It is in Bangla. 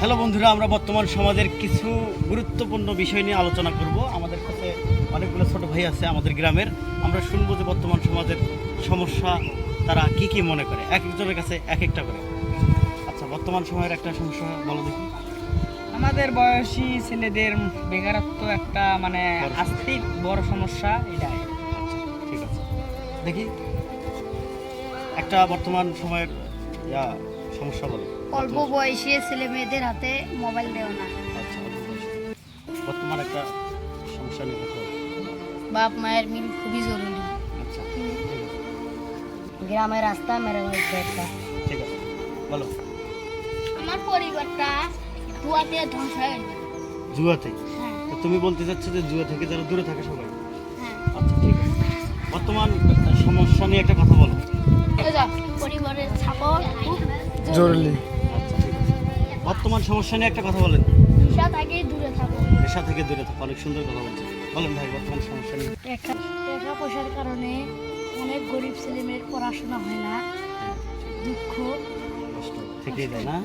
হ্যালো বন্ধুরা, আমরা বর্তমান সমাজের কিছু গুরুত্বপূর্ণ বিষয় নিয়ে আলোচনা করব। আমাদের কাছে অনেকগুলো ছোট ভাই আছে আমাদের গ্রামের। আমরা শুনবো যে বর্তমান সমাজের সমস্যা তারা কি কি মনে করে, এক একজনের কাছে এক একটা করে। আচ্ছা, বর্তমান সময়ের একটা সমস্যা বলো দেখি। আমাদের বয়সী ছেলেদের বেকারত্ব একটা মানে বড় সমস্যা। আস্তিক বড় সমস্যা এটাই। আচ্ছা, ঠিক আছে, দেখি একটা বর্তমান সময়ের সমস্যা বলো। অল্প বয়সী ছেলে মেয়েদের হাতে মোবাইল দেও না। আচ্ছা, অল্প বয়সী। বর্তমান একটা সমস্যা নিয়ে কথা বলো। বাপ মায়ের মিল খুবই জরুরি। আচ্ছা, ঠিক আছে, গ্রামের রাস্তা মেরামত দরকার। ঠিক আছে, বলো। আমার পরিবারটা জুয়াতে ধ্বংস হয়ে গেছে। জুয়াতে? হ্যাঁ তো তুমি বলতে চাচ্ছ যে জুয়া থেকে যারা দূরে থাকে সবাই। হ্যাঁ। আচ্ছা, ঠিক আছে, বর্তমান সমস্যা নিয়ে একটা কথা বলো। পরিবারের সাপোর্ট খুব জরুরি। আচ্ছা, ঠিক আছে, বর্তমান সমস্যা নিয়ে একটা কথা বলেন। নেশা থেকে দূরে থাকো। নেশা থেকে দূরে থাকো, অনেক সুন্দর কথা বলছেন। বলেন ভাই, বর্তমান সমস্যা নিয়ে। টাকা পয়সার কারণে অনেক গরিব ছেলে মেয়ের পড়াশোনা হয় না। হ্যাঁ, দুঃখ কষ্ট থেকেই যায় না।